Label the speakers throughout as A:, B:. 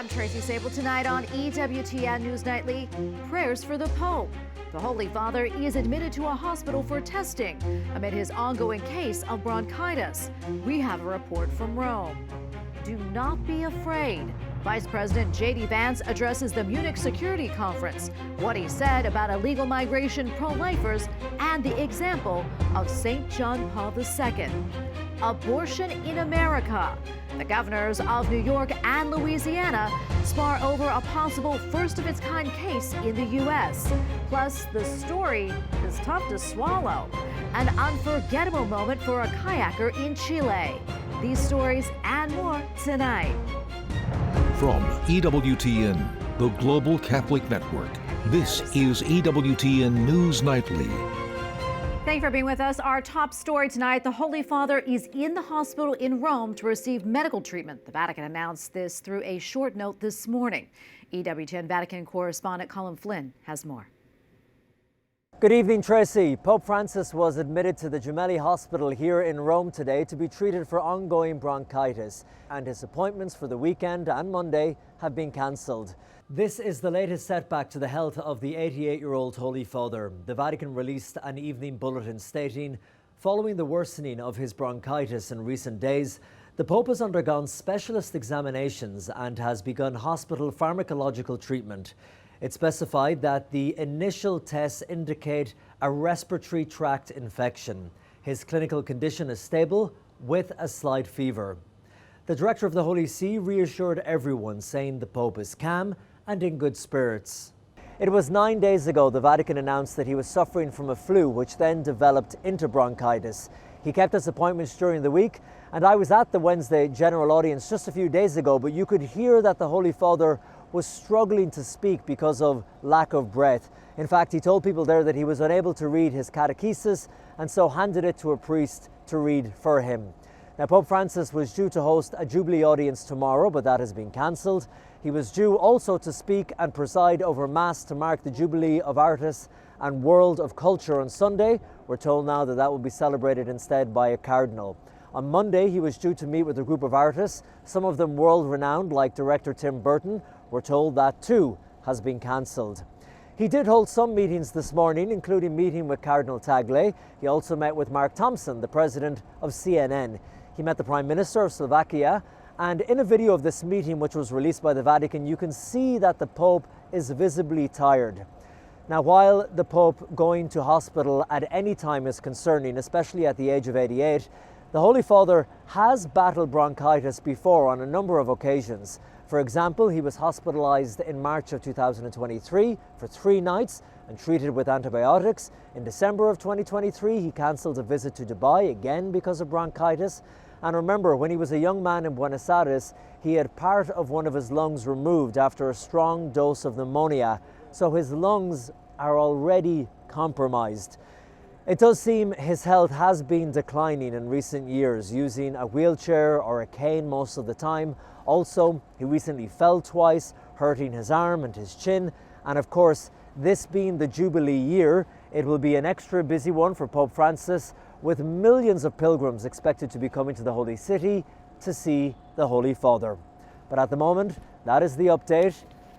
A: I'm Tracy Sable. Tonight on EWTN News Nightly, prayers for the Pope. The Holy Father is admitted to a hospital for testing amid his ongoing case of bronchitis. We have a report from Rome. Do not be afraid. Vice President JD Vance addresses the Munich Security Conference, what he said about illegal migration, pro-lifers, and the example of St. John Paul II. Abortion in America. The governors of New York and Louisiana spar over a possible first-of-its-kind case in the U.S. Plus, the story is tough to swallow. An unforgettable moment for a kayaker in Chile. These stories and more tonight.
B: From EWTN, the Global Catholic Network, this is EWTN News Nightly.
A: Thank you for being with us. Our top story tonight, the Holy Father is in the hospital in Rome to receive medical treatment. The Vatican announced this through a short note this morning. EWTN Vatican correspondent Colin Flynn has more.
C: Good evening, Tracy. Pope Francis was admitted to the Jubilee Hospital here in Rome today to be treated for ongoing bronchitis, and his appointments for the weekend and Monday have been cancelled. This is the latest setback to the health of the 88-year-old Holy Father. The Vatican released an evening bulletin stating, following the worsening of his bronchitis in recent days, the Pope has undergone specialist examinations and has begun hospital pharmacological treatment. It specified that the initial tests indicate a respiratory tract infection. His clinical condition is stable with a slight fever. The director of the Holy See reassured everyone, saying the Pope is calm and in good spirits. It was 9 days ago the Vatican announced that he was suffering from a flu, which then developed into bronchitis. He kept his appointments during the week, and I was at the Wednesday general audience just a few days ago, but you could hear that the Holy Father was struggling to speak because of lack of breath. In fact, he told people there that he was unable to read his catechesis and so handed it to a priest to read for him. Now, Pope Francis was due to host a Jubilee audience tomorrow, but that has been cancelled. He was due also to speak and preside over Mass to mark the Jubilee of Arts and World of Culture on Sunday. We're told now that that will be celebrated instead by a cardinal. On Monday, he was due to meet with a group of artists, some of them world-renowned, like director Tim Burton. We're told that too has been cancelled. He did hold some meetings this morning, including meeting with Cardinal Tagle. He also met with Mark Thompson, the president of CNN. He met the Prime Minister of Slovakia, and in a video of this meeting, which was released by the Vatican, you can see that the Pope is visibly tired. Now, while the Pope going to hospital at any time is concerning, especially at the age of 88, the Holy Father has battled bronchitis before on a number of occasions. For example, he was hospitalized in March of 2023 for 3 nights and treated with antibiotics. In December of 2023, he cancelled a visit to Dubai, again because of bronchitis. And remember, when he was a young man in Buenos Aires, he had part of one of his lungs removed after a strong dose of pneumonia. So his lungs are already compromised. It does seem his health has been declining in recent years, using a wheelchair or a cane most of the time. Also, he recently fell twice, hurting his arm and his chin. And of course, this being the Jubilee year, it will be an extra busy one for Pope Francis, with millions of pilgrims expected to be coming to the Holy City to see the Holy Father. But at the moment, that is the update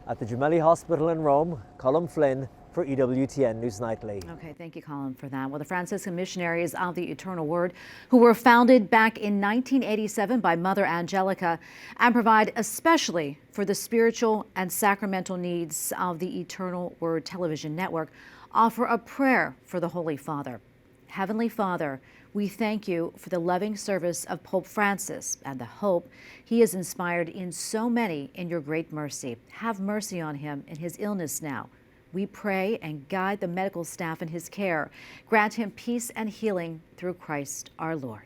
C: at the Jubilee Hospital in Rome. Colin Flynn for EWTN News Nightly.
A: Okay, thank you, Colin, for that. Well, the Franciscan Missionaries of the Eternal Word, who were founded back in 1987 by Mother Angelica and provide especially for the spiritual and sacramental needs of the Eternal Word television network, offer a prayer for the Holy Father. Heavenly Father, we thank you for the loving service of Pope Francis and the hope he has inspired in so many in your great mercy. Have mercy on him in his illness now. We pray and guide the medical staff in his care. Grant him peace and healing through Christ our Lord.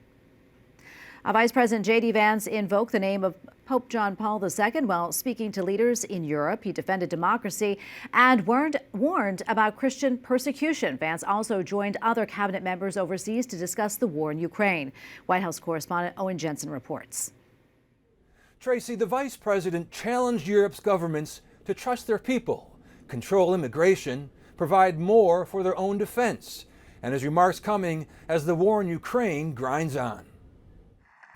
A: Vice President JD Vance invoked the name of Pope John Paul II while speaking to leaders in Europe. He defended democracy and warned about Christian persecution. Vance also joined other cabinet members overseas to discuss the war in Ukraine. White House correspondent Owen Jensen reports.
D: Tracy, the vice president challenged Europe's governments to trust their people, control immigration, provide more for their own defense, and his remarks coming as the war in Ukraine grinds on.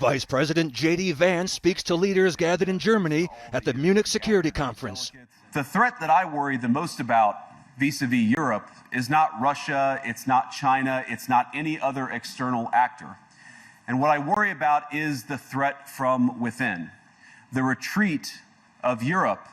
D: Vice President JD Vance speaks to leaders gathered in Germany at the Munich Security Conference.
E: The threat that I worry the most about vis-a-vis Europe is not Russia, it's not China, it's not any other external actor. And what I worry about is the threat from within, the retreat of Europe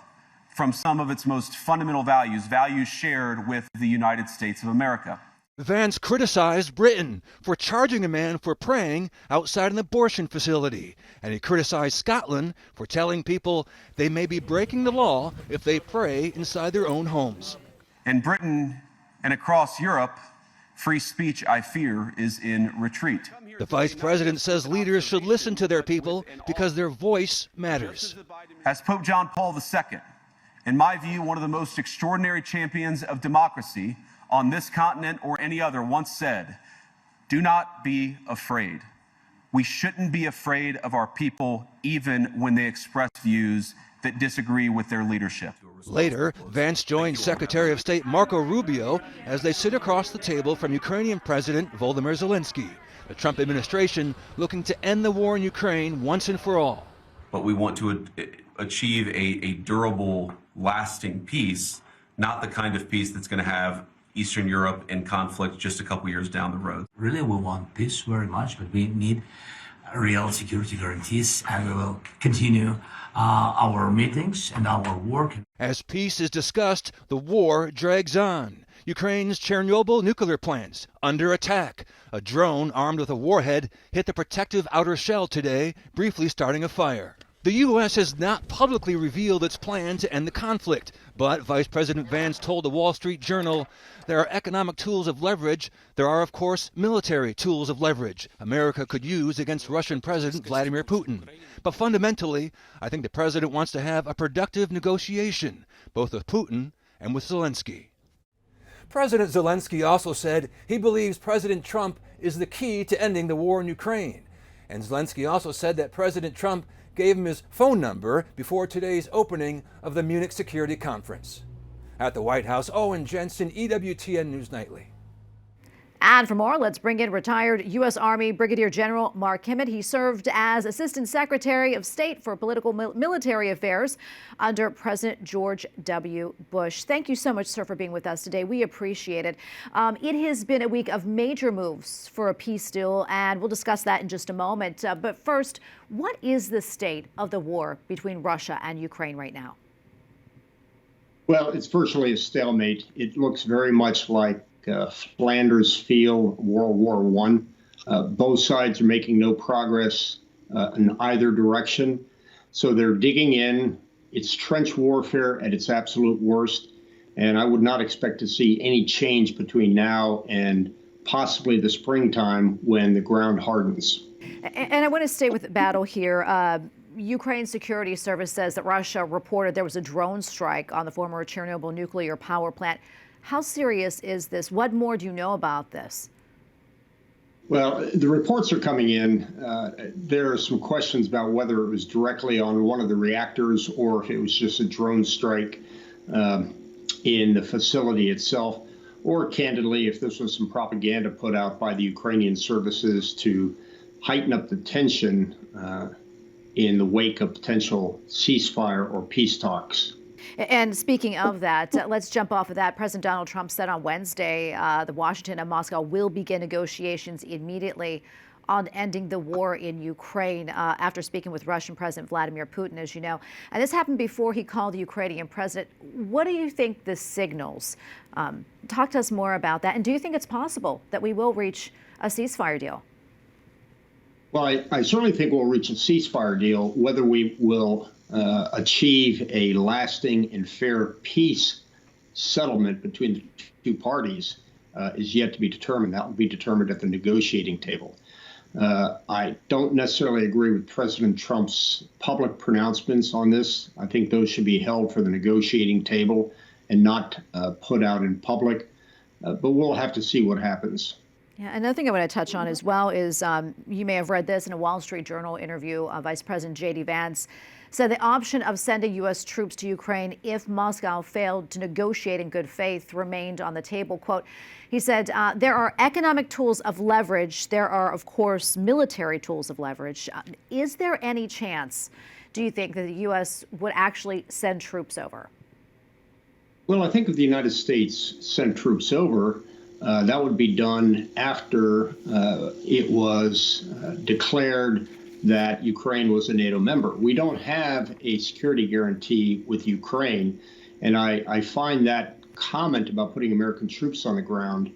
E: from some of its most fundamental values, values shared with the United States of America.
D: Vance criticized Britain for charging a man for praying outside an abortion facility, and he criticized Scotland for telling people they may be breaking the law if they pray inside their own homes.
E: In Britain and across Europe, free speech, I fear, is in retreat.
D: The vice president says leaders should listen to their people because their voice matters.
E: As Pope John Paul II, in my view, one of the most extraordinary champions of democracy on this continent or any other, once said, "Do not be afraid." We shouldn't be afraid of our people even when they express views that disagree with their leadership.
D: Later, Vance joined Secretary of State Marco Rubio as they sit across the table from Ukrainian President Volodymyr Zelensky. The Trump administration looking to end the war in Ukraine once and for all.
F: But we want to achieve a durable, lasting peace, not the kind of peace that's going to have Eastern Europe in conflict just a couple years down the road.
G: Really, we want peace very much, but we need real security guarantees, and we will continue our meetings and our work.
D: As peace is discussed, the war drags on. Ukraine's Chernobyl nuclear plants under attack. A drone armed with a warhead hit the protective outer shell today, briefly starting a fire. The U.S. has not publicly revealed its plan to end the conflict, but Vice President Vance told the Wall Street Journal there are economic tools of leverage. There are, of course, military tools of leverage America could use against Russian President Vladimir Putin. But fundamentally, I think the president wants to have a productive negotiation, both with Putin and with Zelensky. President Zelensky also said he believes President Trump is the key to ending the war in Ukraine. And Zelensky also said that President Trump gave him his phone number before today's opening of the Munich Security Conference. At the White House, Owen Jensen, EWTN News Nightly.
A: And for more, let's bring in retired U.S. Army Brigadier General Mark Kimmett. He served as Assistant Secretary of State for Political Military Affairs under President George W. Bush. Thank you so much, sir, for being with us today. We appreciate it. It has been a week of major moves for a peace deal, and we'll discuss that in just a moment. But first, what is the state of the war between Russia and Ukraine right now?
H: Well, it's virtually a stalemate. It looks very much like Flanders Field, World War I. Both sides are making no progress in either direction. So they're digging in. It's trench warfare at its absolute worst. And I would not expect to see any change between now and possibly the springtime when the ground hardens.
A: And I want to stay with the battle here. Ukraine's security service says that Russia reported there was a drone strike on the former Chernobyl nuclear power plant. How serious is this? What more do you know about this?
H: Well, the reports are coming in. There are some questions about whether it was directly on one of the reactors or if it was just a drone strike in the facility itself, or candidly, if this was some propaganda put out by the Ukrainian services to heighten up the tension in the wake of potential ceasefire or peace talks.
A: And speaking of that, let's jump off of that. President Donald Trump said on Wednesday the Washington and Moscow will begin negotiations immediately on ending the war in Ukraine after speaking with Russian President Vladimir Putin, as you know. And this happened before he called the Ukrainian president. What do you think this signals? Talk to us more about that. And do you think it's possible that we will reach a ceasefire deal?
H: Well, I certainly think we'll reach a ceasefire deal. Whether we will achieve a lasting and fair peace settlement between the two parties is yet to be determined. That will be determined at the negotiating table. I don't necessarily agree with President Trump's public pronouncements on this. I think those should be held for the negotiating table and not put out in public. But we'll have to see what happens.
A: Yeah, another thing I want to touch on as well is you may have read this in a Wall Street Journal interview. Vice President JD Vance said the option of sending U.S. troops to Ukraine if Moscow failed to negotiate in good faith remained on the table. Quote, he said, there are economic tools of leverage. There are, of course, military tools of leverage. Is there any chance, do you think, that the U.S. would actually send troops over?
H: Well, I think if the United States sent troops over, that would be done after it was declared that Ukraine was a NATO member. We don't have a security guarantee with Ukraine, and I find that comment about putting American troops on the ground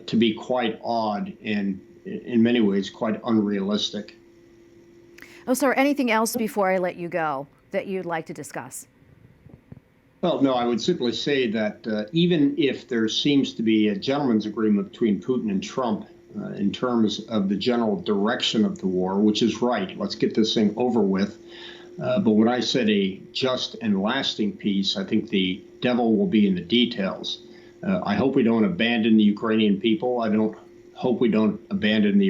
H: to be quite odd and, in many ways, quite unrealistic.
A: Oh, sir, anything else before I let you go that you'd like to discuss?
H: Well, no, I would simply say that even if there seems to be a gentleman's agreement between Putin and Trump in terms of the general direction of the war, which is right, let's get this thing over with. But when I said a just and lasting peace, I think the devil will be in the details. I hope we don't abandon the Ukrainian people. I don't hope we don't abandon the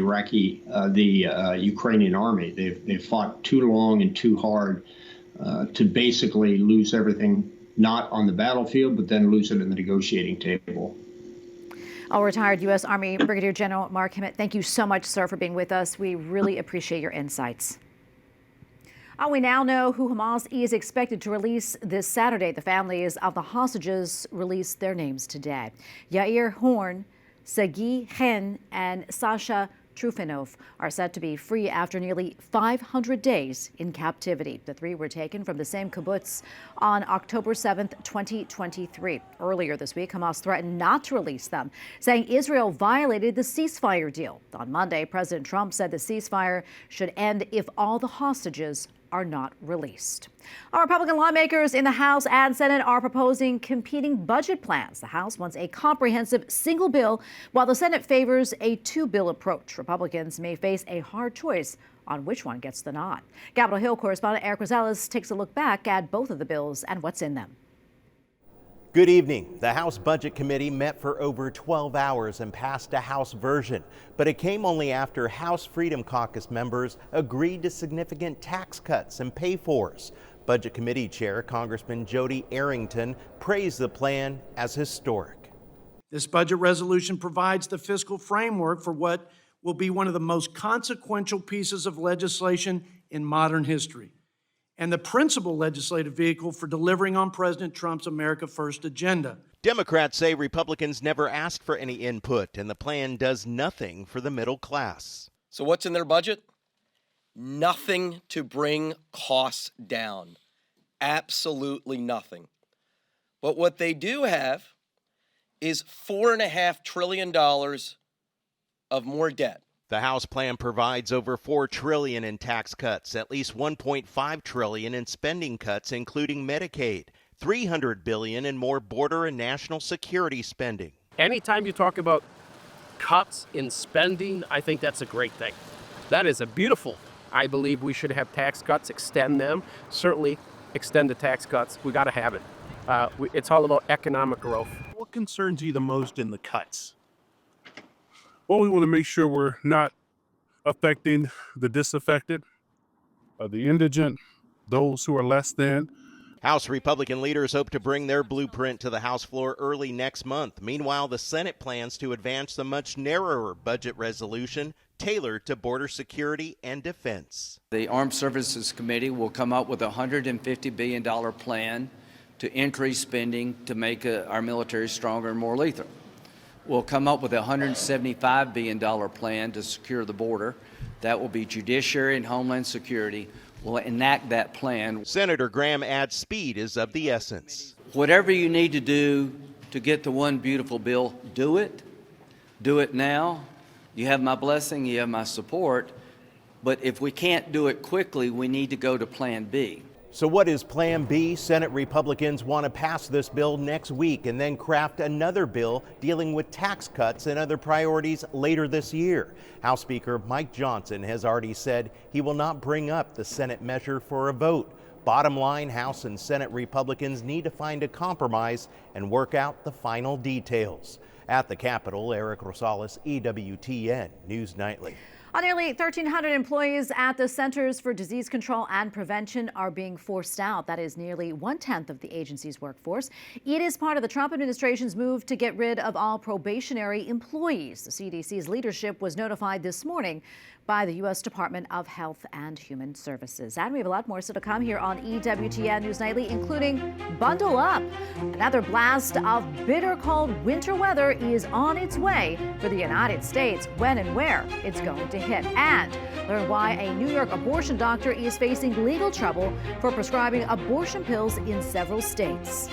H: Ukrainian army. They've fought too long and too hard to basically lose everything, not on the battlefield, but then lose it in the negotiating table.
A: All retired U.S. Army Brigadier General Mark Emmett, thank you so much, sir, for being with us. We really appreciate your insights. We now know who Hamas is expected to release this Saturday. The families of the hostages released their names today. Yair Horn, Sagi Hen, and Sasha Trufinov are set to be free after nearly 500 days in captivity. The three were taken from the same kibbutz on October 7th, 2023. Earlier this week, Hamas threatened not to release them, saying Israel violated the ceasefire deal. On Monday, President Trump said the ceasefire should end if all the hostages are not released. Our Republican lawmakers in the House and Senate are proposing competing budget plans. The House wants a comprehensive single bill, while the Senate favors a two-bill approach. Republicans may face a hard choice on which one gets the nod. Capitol Hill correspondent Eric Rosales takes a look back at both of the bills and what's in them.
I: Good evening. The House Budget Committee met for over 12 hours and passed a House version, but it came only after House Freedom Caucus members agreed to significant tax cuts and pay-fors. Budget Committee Chair Congressman Jody Arrington praised the plan as historic.
J: This budget resolution provides the fiscal framework for what will be one of the most consequential pieces of legislation in modern history, and the principal legislative vehicle for delivering on President Trump's America First agenda.
I: Democrats say Republicans never asked for any input, and the plan does nothing for the middle class.
K: So what's in their budget? Nothing to bring costs down. Absolutely nothing. But what they do have is $4.5 trillion of more debt.
I: The House plan provides over $4 trillion in tax cuts, at least $1.5 trillion in spending cuts, including Medicaid, $300 billion in more border and national security spending.
L: Anytime you talk about cuts in spending, I think that's a great thing. That is a beautiful. I believe we should have tax cuts, extend them. Certainly extend the tax cuts. We got to have it. It's all about economic growth.
M: What concerns you the most in the cuts? Well, we want to make sure we're not affecting the disaffected, the indigent, those who are less than.
I: House Republican leaders hope to bring their blueprint to the House floor early next month. Meanwhile, the Senate plans to advance the much narrower budget resolution tailored to border security and defense.
N: The Armed Services Committee will come up with a $150 billion plan to increase spending to make our military stronger and more lethal. We'll come up with a $175 billion plan to secure the border. That will be Judiciary and Homeland Security. We'll enact that plan.
I: Senator Graham adds speed is of the essence.
N: Whatever you need to do to get the one beautiful bill, do it. Do it now. You have my blessing, you have my support. But if we can't do it quickly, we need to go to Plan B.
I: So what is Plan B? Senate Republicans want to pass this bill next week and then craft another bill dealing with tax cuts and other priorities later this year. House Speaker Mike Johnson has already said he will not bring up the Senate measure for a vote. Bottom line, House and Senate Republicans need to find a compromise and work out the final details. At the Capitol, Eric Rosales, EWTN News Nightly.
A: Nearly 1,300 employees at the Centers for Disease Control and Prevention are being forced out. That is nearly 1/10 of the agency's workforce. It is part of the Trump administration's move to get rid of all probationary employees. The CDC's leadership was notified this morning by the U.S. Department of Health and Human Services. And we have a lot more still to come here on EWTN News Nightly, including Bundle Up. Another blast of bitter cold winter weather is on its way for the United States. When and where it's going to hit. And learn why a New York abortion doctor is facing legal trouble for prescribing abortion pills in several states.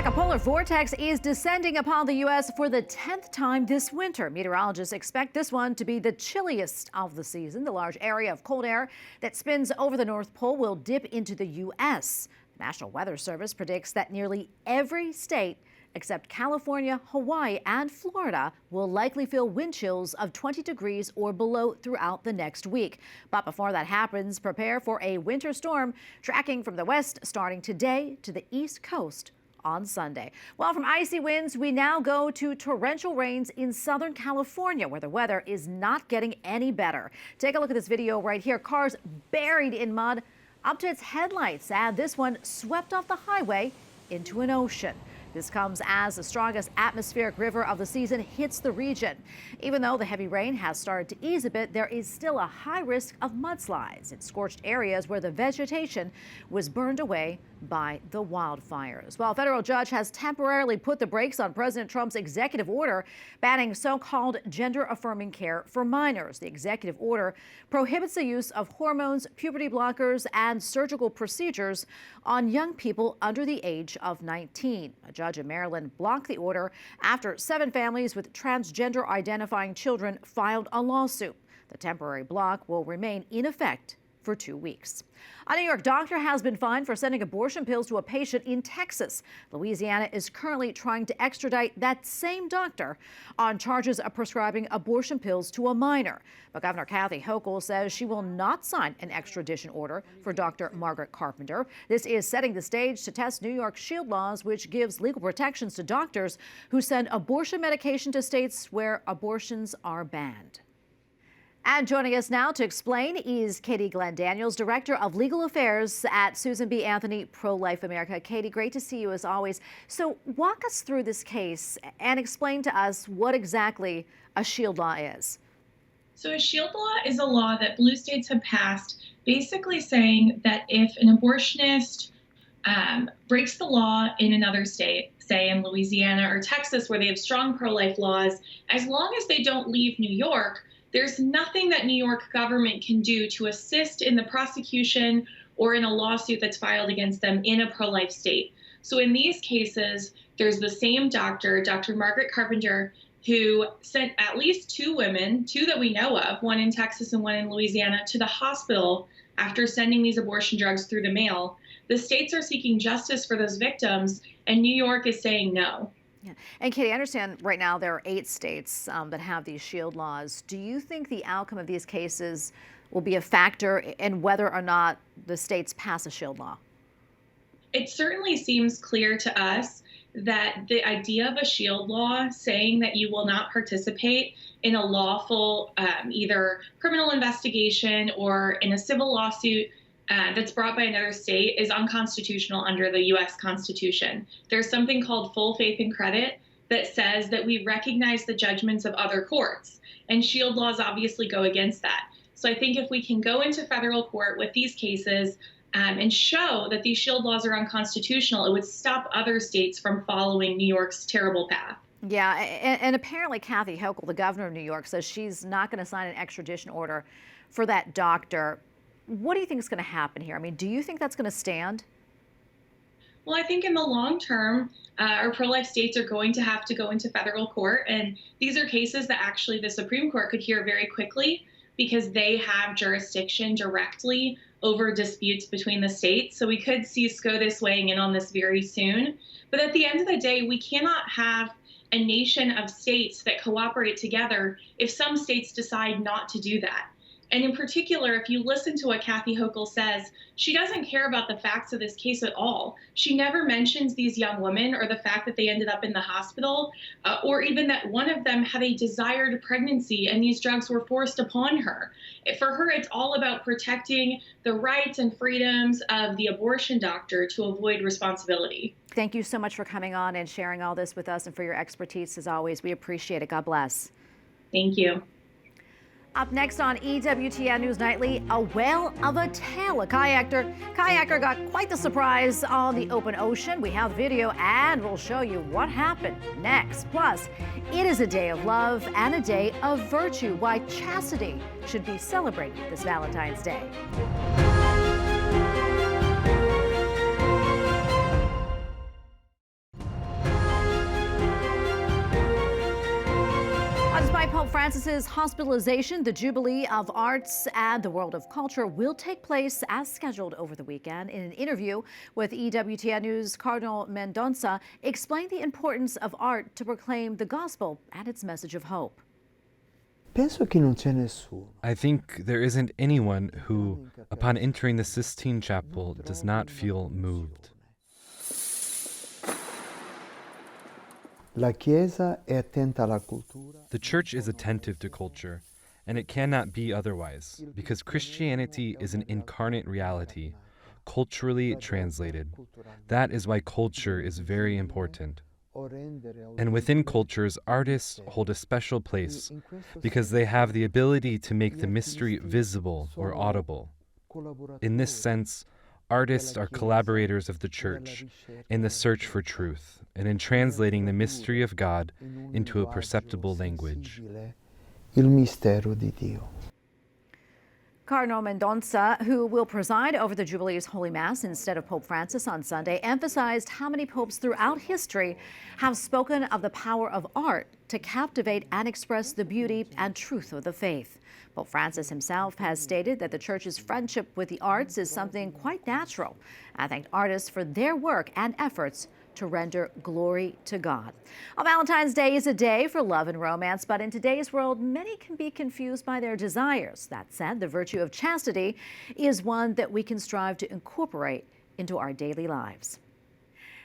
A: A polar vortex is descending upon the U.S. for the 10th time this winter. Meteorologists expect this one to be the chilliest of the season. The large area of cold air that spins over the North Pole will dip into the U.S. The National Weather Service predicts that nearly every state except California, Hawaii, and Florida will likely feel wind chills of 20 degrees or below throughout the next week. But before that happens, prepare for a winter storm tracking from the west starting today to the east coast on Sunday. Well, from icy winds, we now go to torrential rains in Southern California, where the weather is not getting any better. Take a look at this video right here. Cars buried in mud up to its headlights, and this one swept off the highway into an ocean. This comes as the strongest atmospheric river of the season hits the region. Even though the heavy rain has started to ease a bit, there is still a high risk of mudslides in scorched areas where the vegetation was burned away by the wildfires. Well, a federal judge has temporarily put the brakes on President Trump's executive order banning so-called gender-affirming care for minors. The executive order prohibits the use of hormones, puberty blockers, and surgical procedures on young people under the age of 19. A judge in Maryland blocked the order after 7 families with transgender identifying children filed a lawsuit. The temporary block will remain in effect for 2 weeks. A New York doctor has been fined for sending abortion pills to a patient in Texas. Louisiana is currently trying to extradite that same doctor on charges of prescribing abortion pills to a minor. But Governor Kathy Hochul says she will not sign an extradition order for Dr. Margaret Carpenter. This is setting the stage to test New York's SHIELD laws, which gives legal protections to doctors who send abortion medication to states where abortions are banned. And joining us now to explain is Katie Glenn Daniels, Director of Legal Affairs at Susan B. Anthony Pro-Life America. Katie, great to see you as always. So walk us through this case and explain to us what exactly a SHIELD law is.
O: So a SHIELD law is a law that blue states have passed basically saying that if an abortionist breaks the law in another state, say in Louisiana or Texas where they have strong pro-life laws, as long as they don't leave New York, there's nothing that New York government can do to assist in the prosecution or in a lawsuit that's filed against them in a pro-life state. So in these cases, there's the same doctor, Dr. Margaret Carpenter, who sent at least 2 women, 2 that we know of, one in Texas and one in Louisiana, to the hospital after sending these abortion drugs through the mail. The states are seeking justice for those victims, and New York is saying no.
A: Yeah. And Katie, I understand right now there are 8 states that have these SHIELD laws. Do you think the outcome of these cases will be a factor in whether or not the states pass a SHIELD law?
O: It certainly seems clear to us that the idea of a SHIELD law saying that you will not participate in a lawful either criminal investigation or in a civil lawsuit that's brought by another state is unconstitutional under the U.S. Constitution. There's something called full faith and credit that says that we recognize the judgments of other courts, and SHIELD laws obviously go against that. So I think if we can go into federal court with these cases and show that these SHIELD laws are unconstitutional, it would stop other states from following New York's terrible path.
A: Yeah, and apparently Kathy Hochul, the governor of New York, says she's not going to sign an extradition order for that doctor. What do you think is going to happen here? I mean, do you think that's going to stand?
O: Well, I think in the long term, our pro-life states are going to have to go into federal court. And these are cases that actually the Supreme Court could hear very quickly because they have jurisdiction directly over disputes between the states. So we could see SCOTUS weighing in on this very soon. But at the end of the day, we cannot have a nation of states that cooperate together if some states decide not to do that. And in particular, if you listen to what Kathy Hochul says, she doesn't care about the facts of this case at all. She never mentions these young women or the fact that they ended up in the hospital, or even that one of them had a desired pregnancy and these drugs were forced upon her. For her, it's all about protecting the rights and freedoms of the abortion doctor to avoid responsibility.
A: Thank you so much for coming on and sharing all this with us and for your expertise as always. We appreciate it. God bless.
O: Thank you.
A: Up next on EWTN News Nightly, a whale of a tale. A kayaker got quite the surprise on the open ocean. We have video and we'll show you what happened next. Plus, it is a day of love and a day of virtue. Why chastity should be celebrated this Valentine's Day. Despite Pope Francis's hospitalization, the Jubilee of Arts and the World of Culture will take place as scheduled over the weekend. In an interview with EWTN News, Cardinal Mendonça explained the importance of art to proclaim the gospel and its message of hope.
P: I think there isn't anyone who, upon entering the Sistine Chapel, does not feel moved. The Church is attentive to culture, and it cannot be otherwise, because Christianity is an incarnate reality, culturally translated. That is why culture is very important. And within cultures, artists hold a special place, because they have the ability to make the mystery visible or audible. In this sense, artists are collaborators of the Church in the search for truth and in translating the mystery of God into a perceptible language.
A: Cardinal Mendonça, who will preside over the Jubilee's Holy Mass instead of Pope Francis on Sunday, emphasized how many popes throughout history have spoken of the power of art to captivate and express the beauty and truth of the faith. Pope Francis himself has stated that the Church's friendship with the arts is something quite natural, and thanked artists for their work and efforts to render glory to God. Well, Valentine's Day is a day for love and romance, but in today's world, many can be confused by their desires. That said, the virtue of chastity is one that we can strive to incorporate into our daily lives.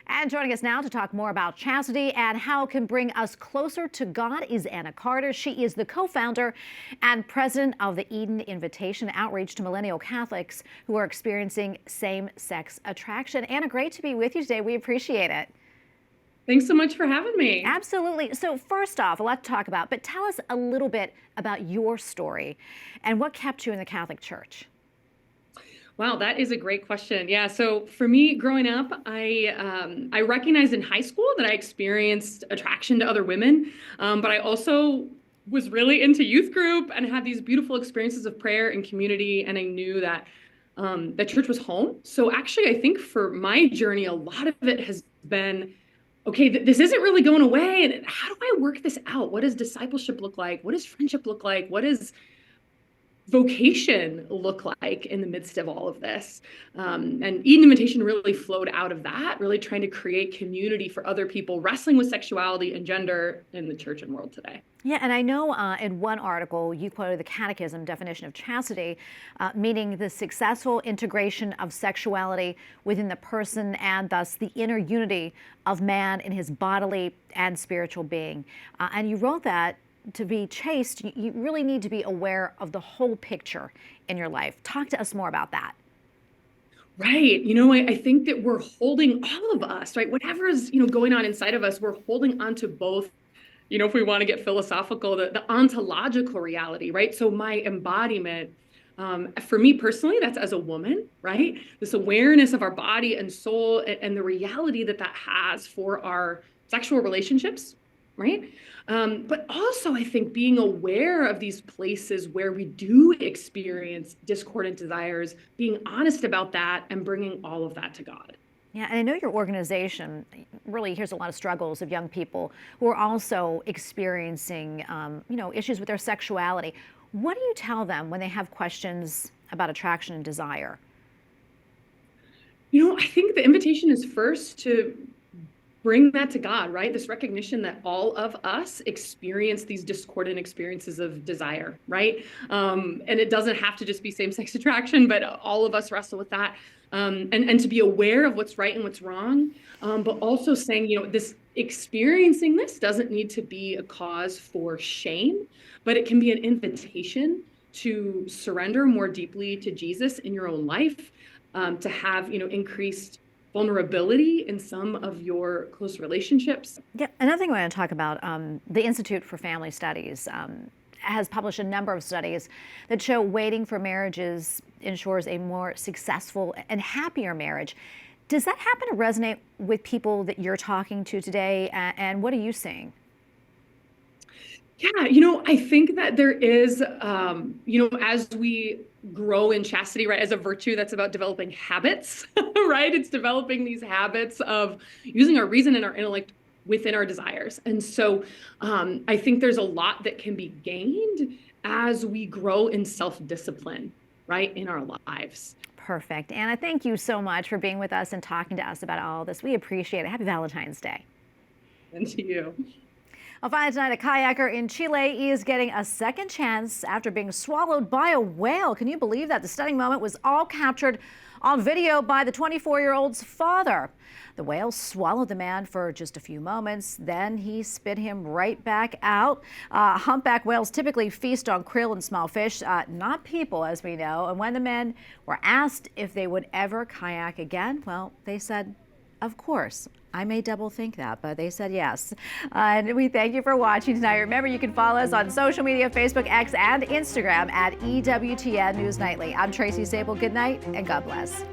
A: And joining us now to talk more about chastity and how it can bring us closer to God is Anna Carter. She is the co-founder and president of the Eden Invitation Outreach to Millennial Catholics who are experiencing same-sex attraction. Anna, great to be with you today. We appreciate it.
Q: Thanks so much for having me.
A: Absolutely. So first off, a lot to talk about, but tell us a little bit about your story and what kept you in the Catholic Church.
Q: Wow, that is a great question. Yeah, so for me, growing up, I recognized in high school that I experienced attraction to other women, but I also was really into youth group and had these beautiful experiences of prayer and community, and I knew that the church was home. So actually, I think for my journey, a lot of it has been, okay, this isn't really going away, and how do I work this out? What does discipleship look like? What does friendship look like? What does vocation look like in the midst of all of this? And Eden Invitation really flowed out of that, really trying to create community for other people wrestling with sexuality and gender in the church and world today.
A: Yeah, and I know in one article you quoted the Catechism definition of chastity, meaning the successful integration of sexuality within the person and thus the inner unity of man in his bodily and spiritual being. And you wrote that to be chaste, you really need to be aware of the whole picture in your life. Talk to us more about that.
Q: Right. I think that we're holding all of us, right? Whatever's, going on inside of us, we're holding on to both, if we want to get philosophical, the ontological reality, right? So my embodiment, for me personally, that's as a woman, right? This awareness of our body and soul and the reality that has for our sexual relationships, right? But also, I think being aware of these places where we do experience discordant desires, being honest about that and bringing all of that to God.
A: Yeah, and I know your organization really hears a lot of struggles of young people who are also experiencing, issues with their sexuality. What do you tell them when they have questions about attraction and desire?
Q: I think the invitation is first to bring that to God, right? This recognition that all of us experience these discordant experiences of desire, right? And it doesn't have to just be same-sex attraction, but all of us wrestle with that. And to be aware of what's right and what's wrong, but also saying, this experiencing this doesn't need to be a cause for shame, but it can be an invitation to surrender more deeply to Jesus in your own life, to have, increased vulnerability in some of your close relationships.
A: Yeah, another thing I want to talk about, the Institute for Family Studies has published a number of studies that show waiting for marriages ensures a more successful and happier marriage. Does that happen to resonate with people that you're talking to today? And what are you seeing?
Q: Yeah, I think that there is, as we grow in chastity, right, as a virtue that's about developing habits, right? It's developing these habits of using our reason and our intellect within our desires. And so I think there's a lot that can be gained as we grow in self-discipline, right, in our lives.
A: Perfect. Anna, thank you so much for being with us and talking to us about all this. We appreciate it. Happy Valentine's Day.
Q: And to you.
A: Well, finally tonight, a kayaker in Chile is getting a second chance after being swallowed by a whale. Can you believe that? The stunning moment was all captured on video by the 24-year-old's father. The whale swallowed the man for just a few moments. Then he spit him right back out. Humpback whales typically feast on krill and small fish, not people, as we know. And when the men were asked if they would ever kayak again, well, they said, of course. I may double think that, but they said yes. And we thank you for watching tonight. Remember, you can follow us on social media, Facebook, X, and Instagram at EWTN News Nightly. I'm Tracy Sable. Good night and God bless.